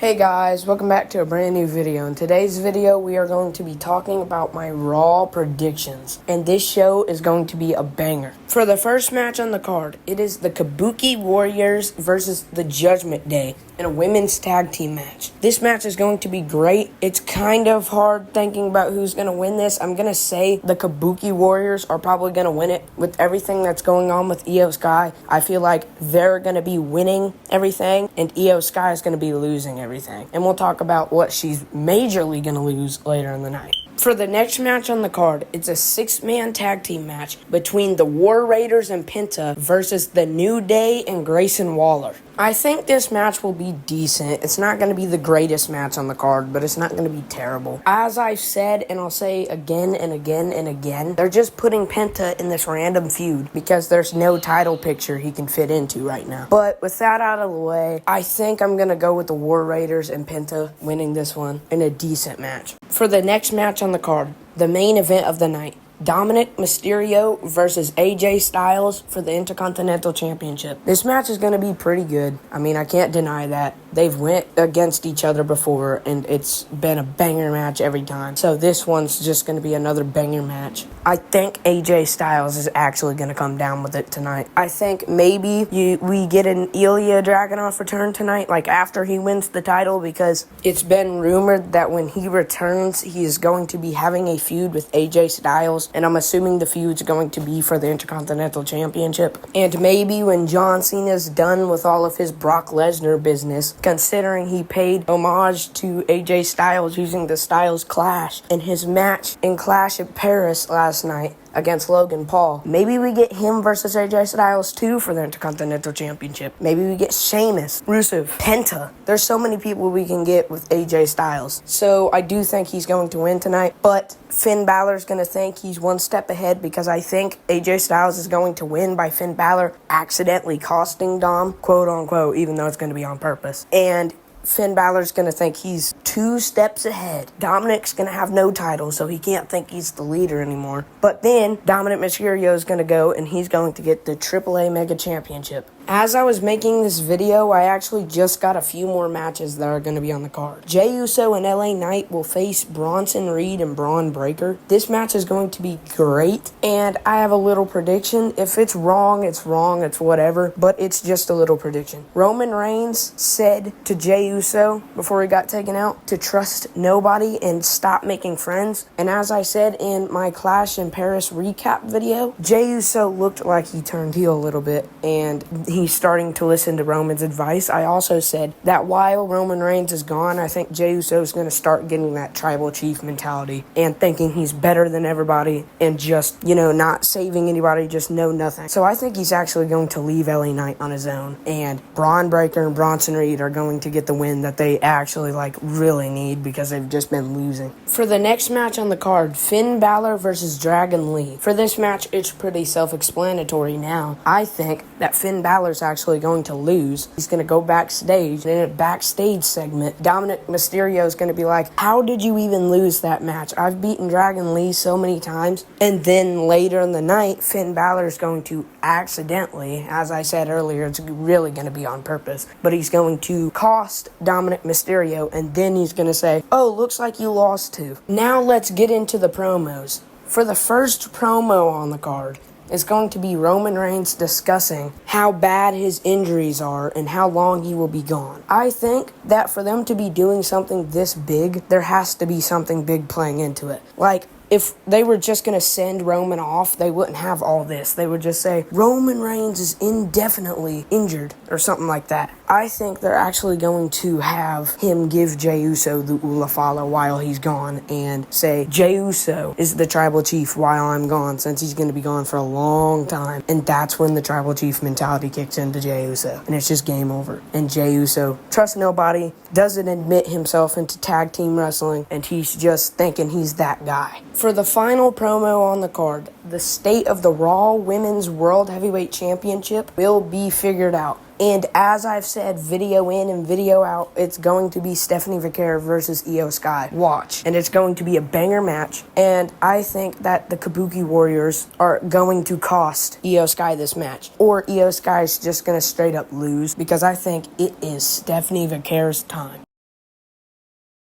Hey guys, welcome back to a brand new video. In today's video, we are going to be talking about my Raw predictions. And this show is going to be a banger. For the first match on the card, it is the Kabuki Warriors versus the Judgment Day in a women's tag team match. This match is going to be great. It's kind of hard thinking about who's going to win this. I'm going to say the Kabuki Warriors are probably going to win it. With everything that's going on with Io Sky, I feel like they're going to be winning everything and Io Sky is going to be losing everything. And we'll talk about what she's majorly going to lose later in the night. For the next match on the card, it's a 6-man tag team match between the War Raiders and Penta versus the New Day and Grayson Waller. I think this match will be decent. It's not going to be the greatest match on the card, but it's not going to be terrible. As I've said, and I'll say again and again and again, they're just putting Penta in this random feud because there's no title picture he can fit into right now. But with that out of the way, I think I'm going to go with the War Raiders and Penta winning this one in a decent match. For the next match on the card, the main event of the night, Dominic Mysterio versus AJ Styles for the Intercontinental Championship. This match is going to be pretty good. I mean, I can't deny that. They've went against each other before, and it's been a banger match every time. So this one's just going to be another banger match. I think AJ Styles is actually going to come down with it tonight. I think maybe we get an Ilya Dragunov return tonight, like after he wins the title, because it's been rumored that when he returns, he is going to be having a feud with AJ Styles. And I'm assuming the feud's going to be for the Intercontinental Championship. And maybe when John Cena's done with all of his Brock Lesnar business, considering he paid homage to AJ Styles using the Styles Clash in his match in Clash at Paris last night against Logan Paul. Maybe we get him versus AJ Styles too for the Intercontinental Championship. Maybe we get Sheamus, Rusev, Penta. There's so many people we can get with AJ Styles. So I do think he's going to win tonight, but Finn Balor's going to think he's one step ahead because I think AJ Styles is going to win by Finn Balor accidentally costing Dom, quote unquote, even though it's going to be on purpose. And Finn Balor's going to think he's 2 steps ahead. Dominic's going to have no title, so he can't think he's the leader anymore. But then Dominic Mysterio is going to go, and he's going to get the AAA Mega Championship. As I was making this video, I actually just got a few more matches that are going to be on the card. Jey Uso and LA Knight will face Bronson Reed and Braun Breaker. This match is going to be great, and I have a little prediction. If it's wrong, it's whatever, but it's just a little prediction. Roman Reigns said to Jey Uso before he got taken out to trust nobody and stop making friends. And as I said in my Clash in Paris recap video, Jey Uso looked like he turned heel a little bit, and he's starting to listen to Roman's advice. I also said that while Roman Reigns is gone, I think Jey Uso is going to start getting that tribal chief mentality and thinking he's better than everybody and just, not saving anybody, just know nothing. So I think he's actually going to leave LA Knight on his own, and Braun Breaker and Bronson Reed are going to get the win that they actually really need because they've just been losing. For the next match on the card, Finn Balor versus Dragon Lee. For this match, it's pretty self-explanatory now. I think that Finn Balor's actually going to lose. He's going to go backstage, and in a backstage segment, Dominic Mysterio is going to be like, how did you even lose that match? I've beaten Dragon Lee so many times. And then later in the night, Finn Balor is going to accidentally, as I said earlier, it's really going to be on purpose, but he's going to cost Dominic Mysterio, and then he's going to say, oh, looks like you lost too. Now let's get into the promos. For the first promo on the card, it's going to be Roman Reigns discussing how bad his injuries are and how long he will be gone. I think that for them to be doing something this big, there has to be something big playing into it. Like, if they were just going to send Roman off, they wouldn't have all this. They would just say, Roman Reigns is indefinitely injured or something like that. I think they're actually going to have him give Jey Uso the Ulafala while he's gone and say, Jey Uso is the tribal chief while I'm gone, since he's going to be gone for a long time. And that's when the tribal chief mentality kicks into Jey Uso. And it's just game over. And Jey Uso trusts nobody, doesn't admit himself into tag team wrestling, and he's just thinking he's that guy. For the final promo on the card, the state of the Raw Women's World Heavyweight Championship will be figured out. And as I've said, video in and video out, it's going to be Stephanie Vaquer versus Io Sky. Watch. And it's going to be a banger match. And I think that the Kabuki Warriors are going to cost Io Sky this match. Or Io Sky is just going to straight up lose, because I think it is Stephanie Vaquer's time.